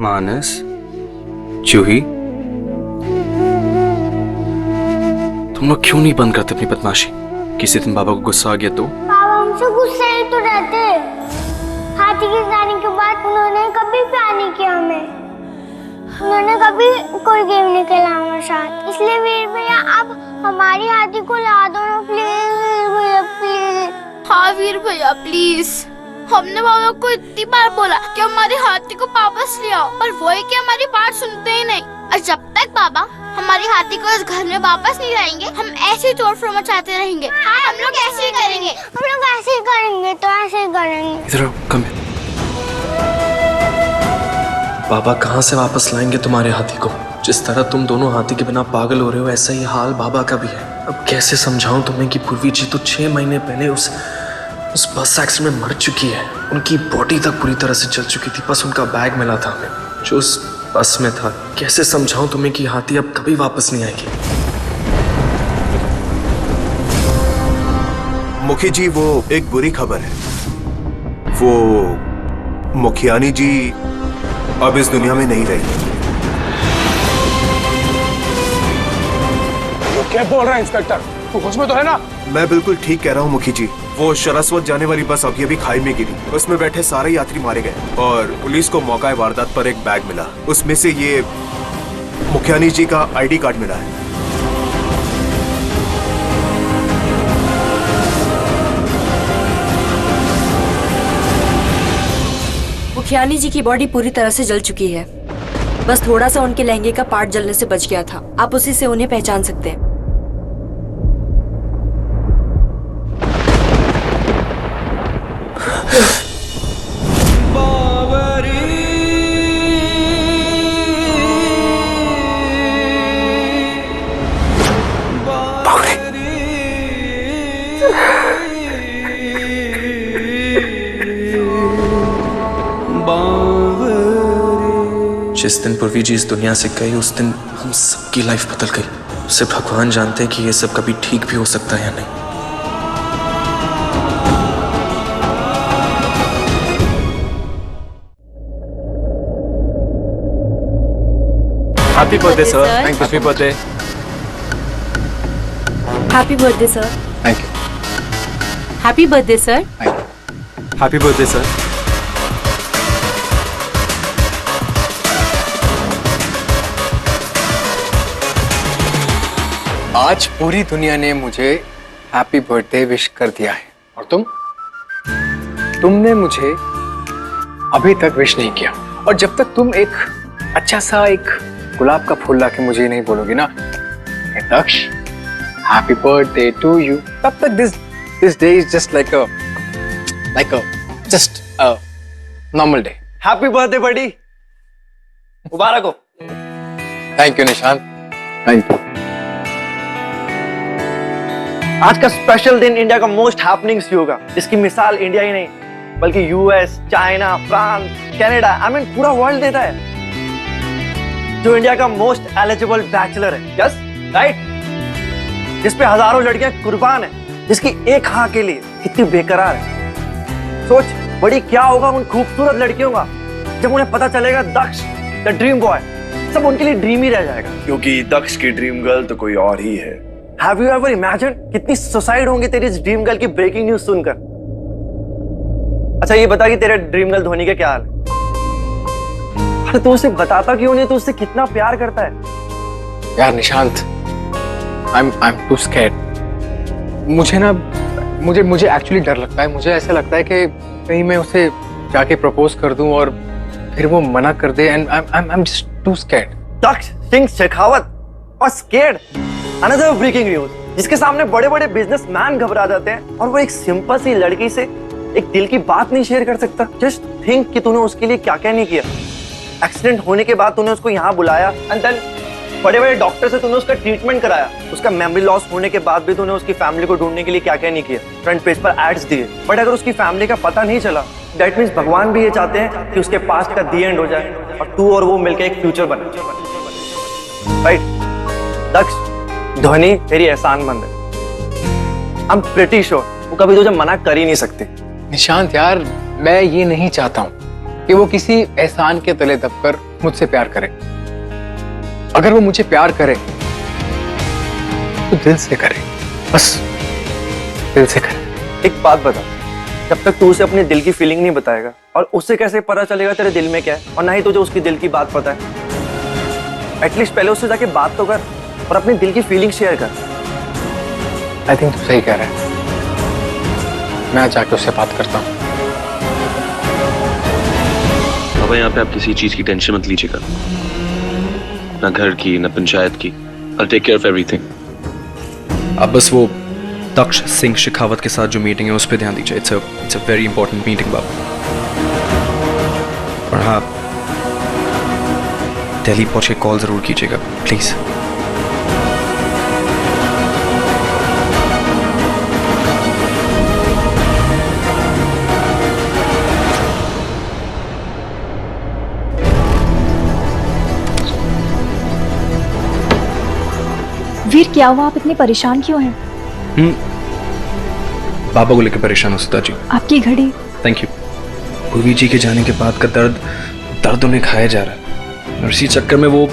मानस, जूही, तुम लोग क्यों नहीं बंद करते अपनी बदमाशी? किसी दिन बाबा को गुस्सा आ गया तो? बाबा हमसे गुस्से ही तो रहते। हाथी के जाने के बाद उन्होंने कभी प्यार नहीं किया हमें। उन्होंने कभी कोई गेम नहीं खेला हमारे साथ। इसलिए वीर भैया आप हमारी हाथी को ला दो ना प्लीज। वीर भैया प्लीज। हाँ वीर भैया प्लीज। हमने बाबा को इतनी बार बोला कि हमारी हाथी को वापस ले आओ, पर वो है कि हमारी बात सुनते ही नहीं। और जब तक बाबा हमारी हाथी को इस घर में वापस नहीं लाएंगे, हम ऐसे ही चोर फ्रोर मचाते रहेंगे। हाँ, हम लोग ऐसे ही करेंगे। हम लोग ऐसे ही करेंगे तो ऐसे ही करेंगे। इधर आओ, कम। बाबा कहाँ से वापस लाएंगे तुम्हारे हाथी को? जिस तरह तुम दोनों हाथी के बिना पागल हो रहे हो, ऐसा ही हाल बाबा का भी है। अब कैसे समझाऊं तुम्हें कि पूर्वी जी तो 6 महीने पहले उस बस एक्सीडेंट में मर चुकी है। उनकी बॉडी तक पूरी तरह से जल चुकी थी, बस उनका बैग मिला था हमें जो उस बस में था। कैसे समझाऊं तुम्हें कि हाथी अब कभी वापस नहीं आएगी? मुखी जी, वो एक बुरी खबर है। वो मुखियानी जी अब इस दुनिया में नहीं रही। वो क्या बोल रहा है इंस्पेक्टर? तू होश में तो है ना? मैं बिल्कुल ठीक कह रहा हूँ मुखी जी। वो शरासवत जाने वाली बस अभी अभी खाई में गिरी। उसमें बैठे सारे यात्री मारे गए और पुलिस को मौका वारदात पर एक बैग मिला। उसमें से ये मुखियानी जी का आईडी कार्ड मिला है। मुखियानी जी की बॉडी पूरी तरह से जल चुकी है। बस थोड़ा सा उनके लहंगे का पार्ट जलने से बच गया था। आप उसी से उन्हें पहचान सकते हैं। जिस दिन पूर्वी जी इस दुनिया से गई, उस दिन हम सबकी लाइफ बदल गई। सिर्फ भगवान जानते हैं कि ये सब कभी ठीक भी हो सकता है या नहीं। Happy birthday sir. Thank you. Happy birthday. Happy birthday sir. Thank you. Happy birthday sir. Happy birthday sir. आज पूरी दुनिया ने मुझे हैप्पी बर्थडे विश कर दिया है, और तुमने मुझे अभी तक विश नहीं किया। और जब तक तुम एक अच्छा सा एक गुलाब का फूल लाके मुझे नहीं बोलोगे ना, दक्ष हैप्पी बर्थडे टू यू, तब तक this day is just like a just a normal day. Happy birthday बड़ी, मुबारक हो। Thank you Nishant, thank you. आज का स्पेशल दिन इंडिया का मोस्ट हैपनिंग सी होगा, जिसकी मिसाल इंडिया ही नहीं बल्कि US, China, France, Canada, I mean पूरा वर्ल्ड देता है। जो इंडिया का मोस्ट एलिजिबल बैचलर है, यस राइट, जिसपे हजारों लड़कियां कुर्बान है, जिसकी एक हाँ के लिए कितनी बेकरार है। सोच बड़ी क्या होगा उन खूबसूरत लड़कियों का जब उन्हें पता चलेगा दक्ष द ड्रीम बॉय सब उनके लिए ड्रीम ही रह जाएगा, क्योंकि दक्ष की ड्रीम गर्ल तो कोई और ही है। Have you ever imagined कितनी सुसाइड होंगी तेरी इस ड्रीम गर्ल की ब्रेकिंग न्यूज सुनकर? अच्छा ये बता कि तेरे ड्रीम गर्ल धोनी का क्या हाल है? अरे तू उसे बताता क्यों नहीं? तू उससे कितना प्यार करता है? यार निशांत, I'm too scared। मुझे एक्चुअली डर लगता है। मुझे ऐसा लगता है कि कहीं मैं उसे जाके प्रपोज कर दूं और फिर वो मना कर दे, and I'm just too scared। दक्ष सिंह शेखावत और स्केर्ड, अनदर ब्रेकिंग न्यूज, जिसके सामने बड़े बड़े बिजनेसमैन घबरा जाते हैं और वो एक सिंपल सी लड़की से एक दिल की बात नहीं शेयर कर सकता। जस्ट थिंक कि तूने उसके लिए क्या क्या नहीं किया। एक्सीडेंट होने के बाद तूने उसको यहाँ बुलाया, एंड देन बड़े बड़े डॉक्टर से तूने उसका ट्रीटमेंट कराया। उसका मेमोरी लॉस होने के बाद भी तूने उसकी फैमिली को ढूंढने के लिए क्या क्या नहीं किया। फ्रंट पेज पर एड्स दिए, बट अगर उसकी फैमिली का पता नहीं चला, दैट मीन्स भगवान भी ये चाहते हैं कि उसके पास्ट का दी एंड हो जाए और तू और वो मिलकर एक फ्यूचर बने। राइट दक्ष, धोनी तेरी एहसानमंद है। आई एम प्रीटी श्योर वो कभी तुझे मना कर ही नहीं सकती। निशांत यार, मैं ये नहीं चाहता हूँ कि वो किसी एहसान के तले दबकर मुझसे प्यार करे। अगर वो मुझे प्यार करे तो दिल से करे, बस दिल से करे। एक बात बता, जब तक तू उसे अपने दिल की फीलिंग नहीं बताएगा, और उससे कैसे पता चलेगा तेरे दिल में क्या है, और ना ही तुझे उसकी दिल की बात पता है। एटलीस्ट पहले उससे जाके बात तो कर और अपने दिल की फीलिंग शेयर कर। आई थिंक तू सही कह रहा है, मैं आज जाके उससे बात करता हूँ। बाबा यहाँ पे आप किसी चीज की टेंशन मत लीजिएगा, ना घर की ना पंचायत की। I'll take care of everything. अब बस वो तक्ष सिंह शेखावत के साथ जो मीटिंग है उस पर ध्यान दीजिए। It's a very important meeting बाबा। और हाँ, दिल्ली पहुंच के कॉल जरूर कीजिएगा प्लीज। वीर, क्या हुआ? आप इतने परेशान क्यों हैं? बाबा को लेकर परेशान हो सुधा जी। आपकी घड़ी। Thank you. पूर्वी जी के जाने के बाद का दर्द उन्हें खाया जा रहा है, और इसी चक्कर में वो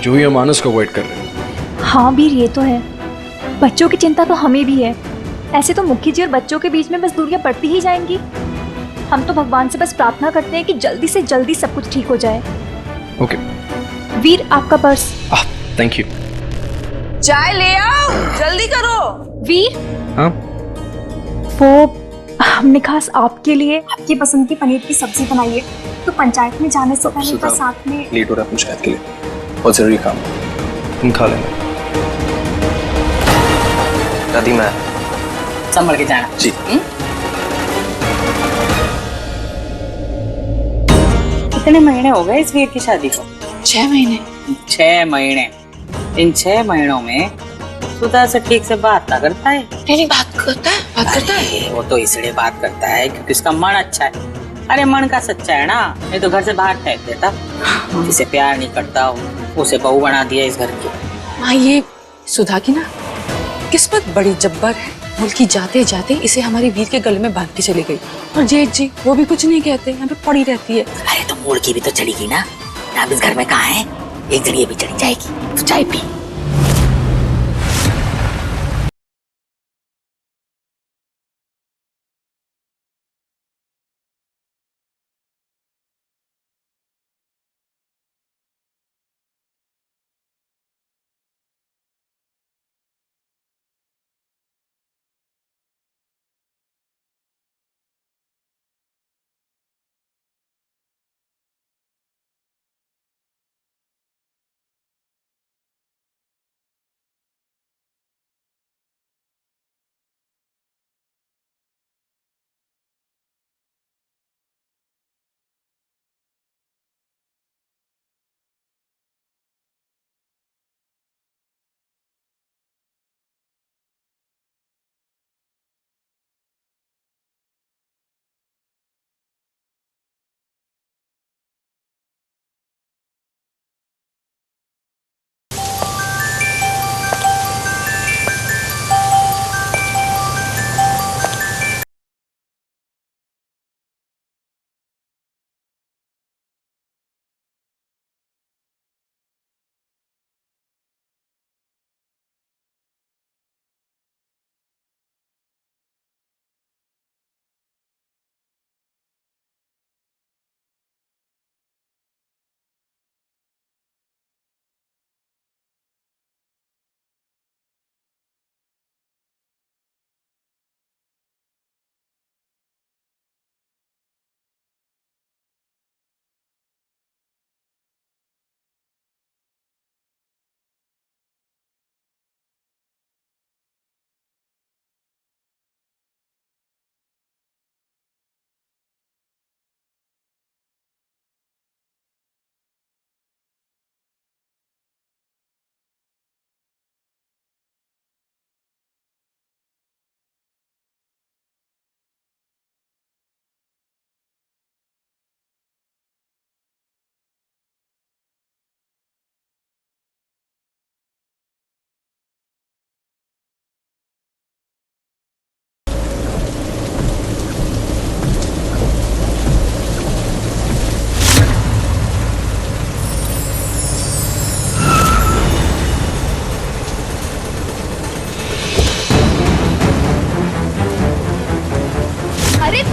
जो ही मानस को अवॉइड कर रहे हैं। हाँ वीर, ये तो है। बच्चों की चिंता तो हमें भी है। ऐसे तो मुखी जी और बच्चों के बीच में बस दूरियां बढ़ती ही जाएंगी। हम तो भगवान से बस प्रार्थना करते हैं कि जल्दी से जल्दी सब कुछ ठीक हो जाए। ओके। वीर, आपका पर्स। Thank you. चाय ले आओ, जल्दी करो। वीर, हाँ, वो हमने खास आपके लिए आपकी पसंद की पनीर की सब्जी बनाई है, तो पंचायत में जाने से पहले सुधा, साथ में। लेट हो रहा है पंचायत के लिए, बहुत जरूरी काम। तुम खा लेना। दादी मैं संभल के जाना जी। कितने महीने हो गए इस वीर की शादी को? 6 महीने। 6 महीने। इन 6 महीनों में सुधा से ठीक से बात ना करता है। नहीं, बात करता है। वो तो इसलिए बात करता है क्योंकि उसका मन अच्छा है। अरे मन का सच्चा है ना, नहीं तो घर से बाहर फेंक देता। जिसे प्यार नहीं करता उसे बहू बना दिया इस घर की। माँ, ये सुधा की ना किस्मत बड़ी जब्बर है। मुल्की जाते जाते इसे हमारे वीर के गले में बांध के चली गई, और जेठ जी वो भी कुछ नहीं कहते, यहाँ पे पड़ी रहती है। अरे तो मुर्गी भी तो चढ़ेगी ना, अब इस घर में कहाँ है? एक दिन ये भी चली जाएगी। तो चाय पी।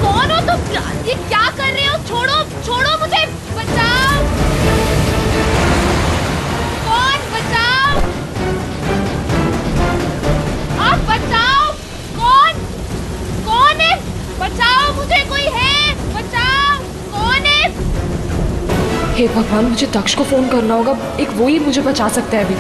कौन हो तुम? ये क्या कर रहे हो? छोड़ो छोड़ो मुझे, बचाओ। कौन? बचाओ, आप बचाओ। कौन? कौन है? बचाओ मुझे, कोई है? बचाओ, कौन है? हे भगवान, मुझे दक्ष को फोन करना होगा, एक वो ही मुझे बचा सकता है अभी।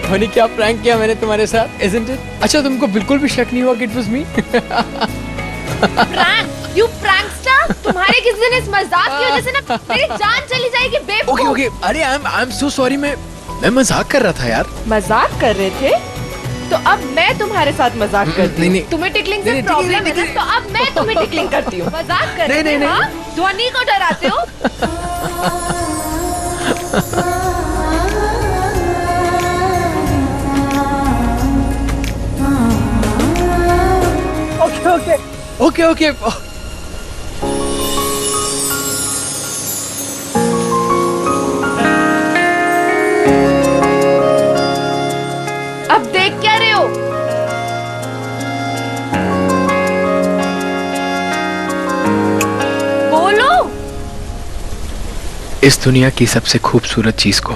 धोनी, क्या प्रैंक किया मैंने तुम्हारे साथ, isn't it? अच्छा, तुमको बिल्कुल भी शक नहीं हुआ कि it was me? Prank? You prankster! तुम्हारे किसी दिन इस मजाक की वजह से ना मेरी जान चली जाएगी बेवकूफ। ओके ओके, अरे आई एम सो सॉरी, मैं मजाक कर रहा था यार। मजाक कर रहे थे? तो अब मैं तुम्हारे साथ मजाक करती हूँ। नहीं। तुम्हें टिकलिंग से प्रॉब्लम है ना, तो अब मैं तुम्हें टिकलिंग करती हूँ। मजाक कर रहे थे, हाँ? ध्वनि को डराते हो? Okay okay. अब देख क्या रहे हो? बोलो। इस दुनिया की सबसे खूबसूरत चीज को।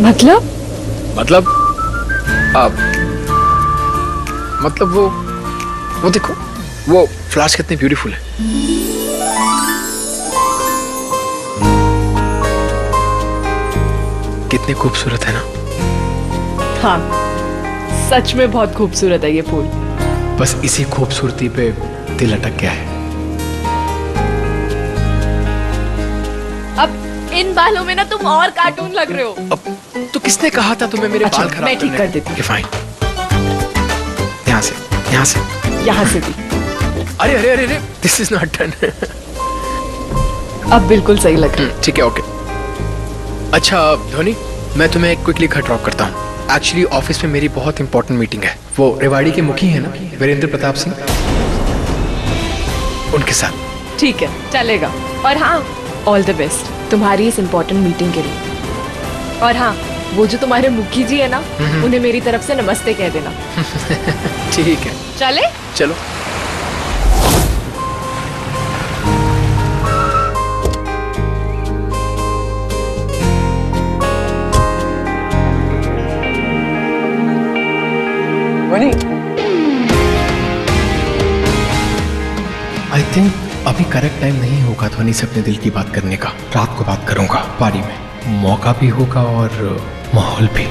मतलब मतलब वो देखो, वो फ्लावर्स कितने ब्यूटीफुल है। कितने खूबसूरत है ना। हाँ, सच में बहुत खूबसूरत है ये फूल। बस इसी खूबसूरती पे दिल अटक गया है। अब इन बालों में ना तुम और कार्टून लग रहे हो। अब तो किसने कहा था तुम्हें मेरे बाल खराब मैं ठीक कर देती हूँ। फाइन, यहाँ से यहाँ से भी। अरे अरे अरे अरे, दिस इज नॉट डन। अब बिल्कुल सही लग रहा है। ठीक है, ओके। अच्छा धोनी, मैं तुम्हें क्विकली घर ड्रॉप करता हूँ। एक्चुअली ऑफिस में मेरी बहुत इंपॉर्टेंट मीटिंग है। वो रेवाड़ी के मुखी है ना, वीरेंद्र प्रताप सिंह, उनके साथ। ठीक है, चलेगा। और हाँ, ऑल द बेस्ट तुम्हारी इस इम्पोर्टेंट मीटिंग के लिए। और हाँ, वो जो तुम्हारे मुखी जी है ना, उन्हें मेरी तरफ से नमस्ते कह देना। ठीक है, चले? चलो। आई थिंक अभी करेक्ट टाइम नहीं होगा ध्वनि से अपने दिल की बात करने का। रात को बात करूंगा पारी में, मौका भी होगा और माहौल भी।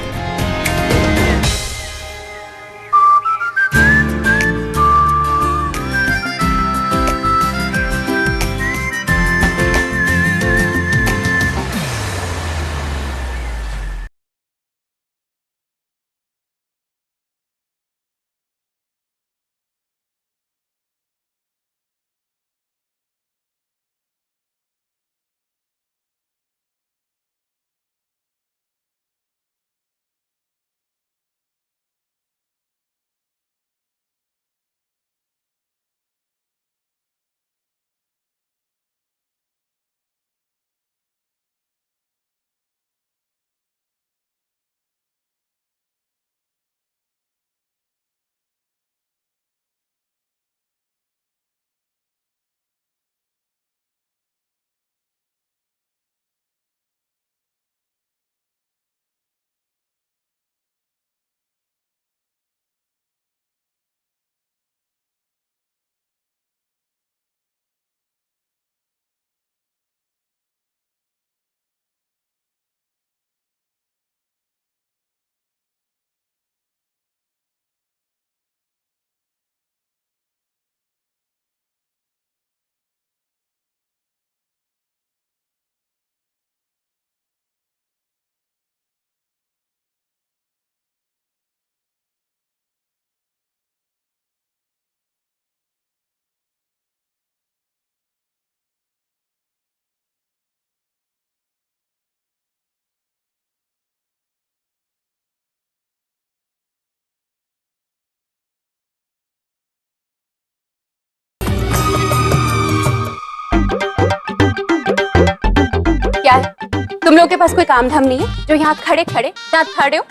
क्या है? तुम लोगों के पास कोई काम धाम नहीं है जो यहाँ खड़े खड़े दांत फाड़ रहे हो?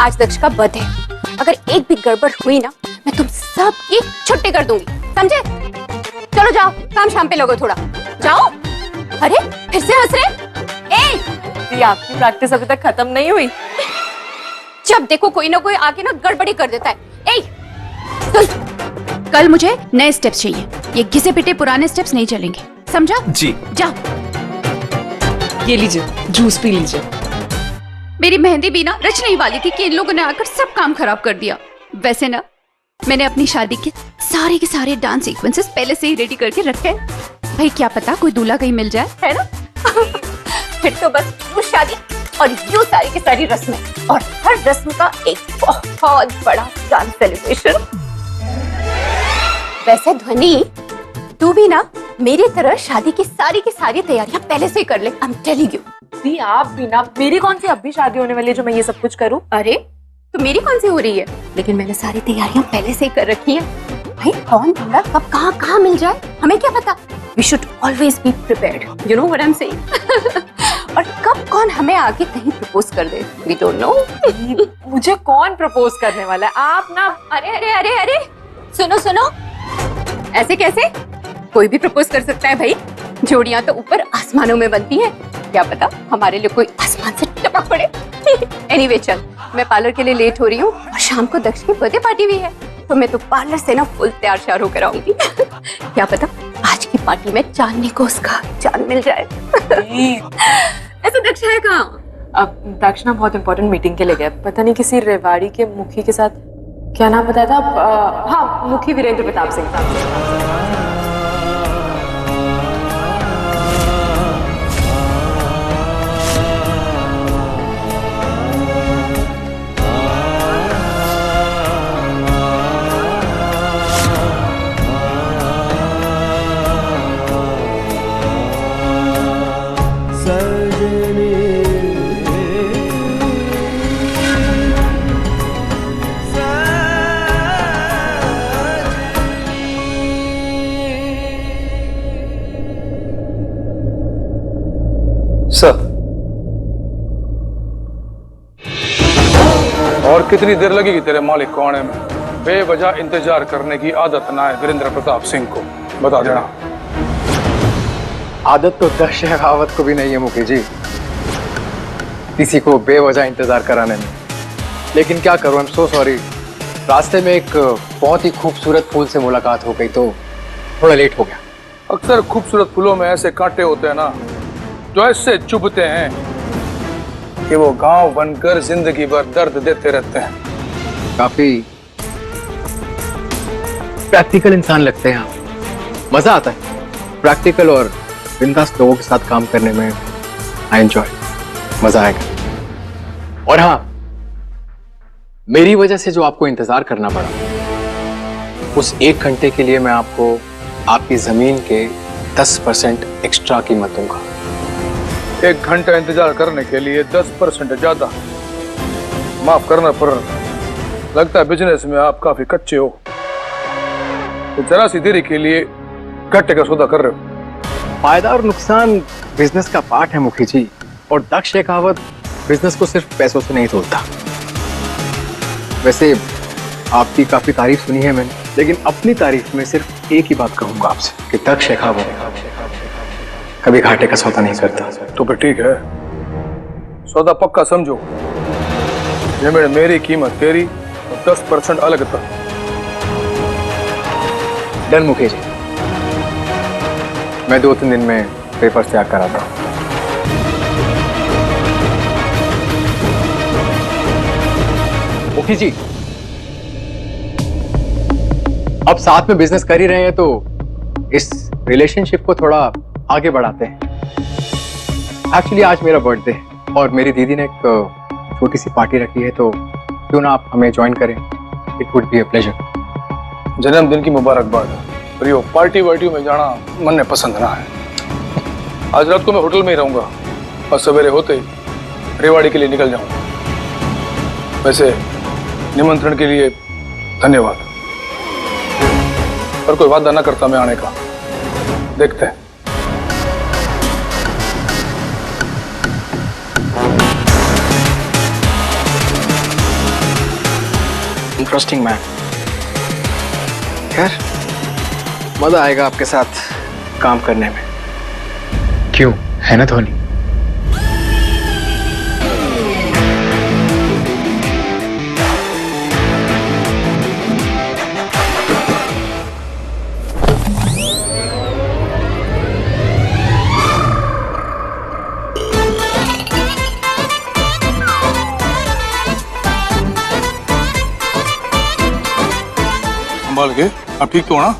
आज दक्ष का बर्थडे है, अगर एक भी गड़बड़ हुई ना मैं तुम सबकी छुट्टी कर दूंगी, समझे? चलो जाओ, काम शाम पे लगो थोड़ा, जाओ। अरे फिर से हंस रहे? आपकी प्रैक्टिस अभी तक खत्म नहीं हुई? जब देखो कोई ना कोई आके ना गड़बड़ी कर देता है। सुन, कल मुझे नए स्टेप्स चाहिए, ये घिसे पिटे पुराने स्टेप्स नहीं चलेंगे, समझा? जी। जाओ। ये लीजिए, जूस पी लीजिए। मेरी मेहंदी भी ना रचने ही वाली थी कि इन लोगों ने आकर सब काम खराब कर दिया। वैसे ना मैंने अपनी शादी के सारे डांस सीक्वेंसेस पहले से ही रेडी करके रखे हैं। भाई क्या पता कोई दूल्हा कहीं मिल जाए, है ना? फिर तो बस वो शादी और यूं सारी की सारी रस्में और हर रस्म का एक बहुत बड़ा डांस सेलिब्रेशन। वैसे ध्वनि, तू भी ना मेरी तरह शादी की सारी तैयारियां पहले से ही कर ले। I am telling you. दी आप भी ना, मेरी कौन सी अभी शादी होने वाली है जो मैं ये सब कुछ करूं? अरे तो मेरी कौन सी हो रही है, लेकिन मैंने सारी तैयारियां पहले से ही कर रखी है। भाई कौन दूल्हा कब कहाँ मिल जाए हमें क्या पता। We should always be prepared, you know what I am saying. और कब कौन हमें आके कहीं प्रपोज कर दे, वी डोंट नो। मुझे कौन प्रपोज करने वाला है? आप ना। अरे सुनो, ऐसे कैसे? कोई भी प्रपोज कर सकता है भाई, जोड़ियां तो ऊपर आसमानों में बनती हैं, क्या पता हमारे लिए कोई आसमान से टपक पड़े। एनीवे चल, मैं पार्लर के लिए लेट हो रही हूँ और शाम को दक्ष की बर्थडे पार्टी भी है, तो मैं तो पार्लर से ना फुल तैयार श्यार होकर आऊंगी। क्या पता आज की पार्टी में चांदनी को उसका चांद मिल जाए। ऐसा दक्ष है कहाँ? अब दक्ष ना बहुत इंपॉर्टेंट मीटिंग के लिए गया, पता नहीं किसी रेवाड़ी के मुखी के साथ। क्या नाम बताया था? हाँ, मुखी वीरेंद्र प्रताप सिंह। सर, और कितनी देर लगेगी तेरे मालिक को आने में? बेवजह इंतजार करने की आदत ना है वीरेंद्र प्रताप सिंह को, बता देना। आदत तो दक्ष शेखावत को भी नहीं है मुखी जी, किसी को बेवजह इंतजार कराने में। लेकिन क्या करूं, आई एम सो सॉरी। रास्ते में एक बहुत ही खूबसूरत फूल से मुलाकात हो गई तो थोड़ा लेट हो गया। अक्सर खूबसूरत फूलों में ऐसे कांटे होते हैं ना जो ऐसे चुभते हैं कि वो गांव बनकर जिंदगी भर दर्द देते रहते हैं। काफी प्रैक्टिकल इंसान लगते हैं आप, मजा आता है प्रैक्टिकल और बिंदास लोगों के साथ काम करने में। आई एंजॉय, मजा आएगा। और हाँ, मेरी वजह से जो आपको इंतजार करना पड़ा, उस 1 घंटे के लिए मैं आपको आपकी जमीन के 10% एक्स्ट्रा कीमत दूंगा। 1 घंटा इंतजार करने के लिए 10% ज्यादा? माफ करना, पर लगता है बिजनेस में आप काफी कच्चे हो। तो जरा सी देरी के लिए घाटे का सौदा कर रहे हो। फायदा और नुकसान बिजनेस का पार्ट है मुखी जी, और दक्ष शेखावत बिजनेस को सिर्फ पैसों से नहीं तोलता। वैसे आपकी काफी तारीफ सुनी है मैंने, लेकिन अपनी तारीफ में सिर्फ एक ही बात कहूंगा आपसे कि दक्ष शेखावत कभी घाटे का सौदा नहीं करता। तो फिर ठीक है, सौदा पक्का समझो। ये मेरी कीमत तेरी और 10% अलग था। डन मुखी जी, मैं 2-3 दिन में पेपर तैयार कराता हूँ। मुखी जी, अब साथ में बिजनेस कर ही रहे हैं तो इस रिलेशनशिप को थोड़ा आगे बढ़ाते हैं। एक्चुअली आज मेरा बर्थडे है और मेरी दीदी ने एक छोटी सी पार्टी रखी है, तो क्यों ना आप हमें ज्वाइन करें? It would be a pleasure. जन्मदिन की मुबारकबाद। पर ये पार्टी वार्टी में जाना मन में पसंद ना है। आज रात को मैं होटल में ही रहूंगा और सवेरे होते ही रेवाड़ी के लिए निकल जाऊंगा। वैसे निमंत्रण के लिए धन्यवाद, पर कोई वादा ना करता मैं आने का। देखते हैं। Interesting man. खैर, मजा आएगा आपके साथ काम करने में। क्यों, है ना धोनी? संभाल के, अब ठीक तो हो ना?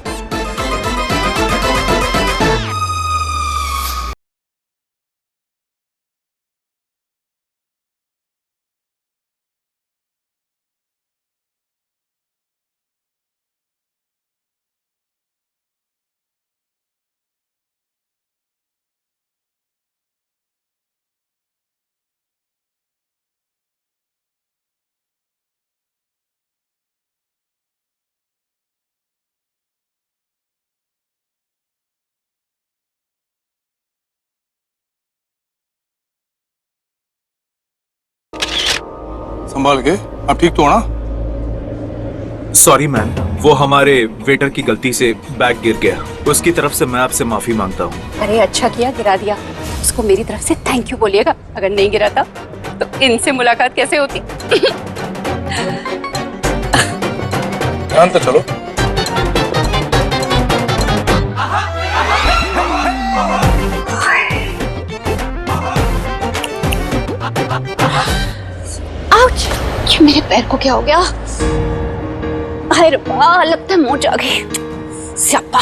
संभाल के, अब ठीक तो हो ना? सॉरी मैम, वो हमारे वेटर की गलती से बैग गिर गया। उसकी तरफ से मैं आपसे माफी मांगता हूँ। अरे अच्छा किया गिरा दिया। उसको मेरी तरफ से थैंक यू बोलिएगा। अगर नहीं गिराता तो इनसे मुलाकात कैसे होती? ध्यान तो चलो। आउच! ये मेरे पैर को क्या हो गया? हाय रब्बा, लगता है मोच आ गई। स्यापा।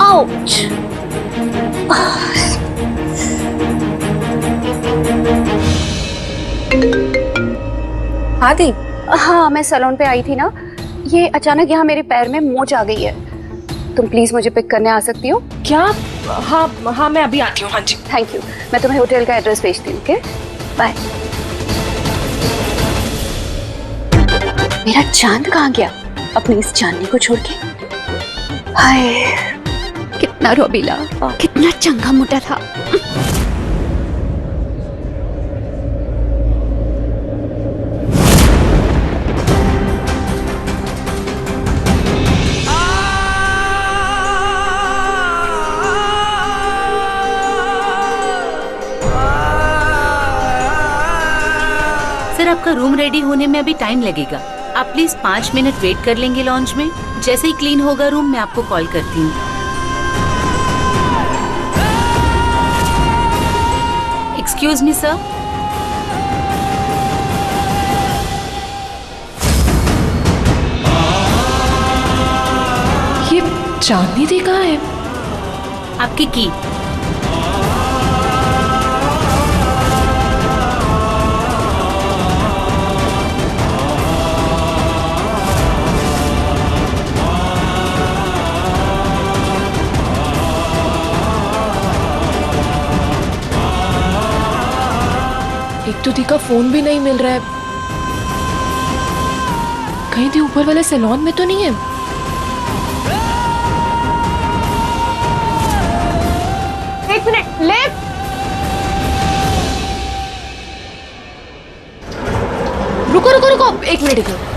आउच! आदि, हाँ मैं सैलून पे आई थी ना, ये अचानक यहाँ मेरे पैर में मोच आ गई है। तुम प्लीज मुझे पिक करने आ सकती हो क्या? हाँ हाँ, मैं अभी आती हूँ। हाँ जी, थैंक यू। मैं तुम्हें होटल का एड्रेस भेजती हूँ। Okay, bye. मेरा चांद कहाँ गया अपनी इस चांदनी को छोड़ के? हाय, कितना रोबीला, कितना चंगा मोटा था। सर, आपका रूम रेडी होने में अभी टाइम लगेगा। आप प्लीज 5 मिनट वेट कर लेंगे लॉन्ज में। जैसे ही क्लीन होगा रूम, मैं आपको कॉल करती हूँ। Excuse me sir. ये चांदनी दी कहाँ है? आपकी की। एक तो दी का फोन भी नहीं मिल रहा है। कहीं दी ऊपर वाले सैलून में तो नहीं है? एक मिनट, लेफ्ट। रुको रुको रुको, एक मिनट।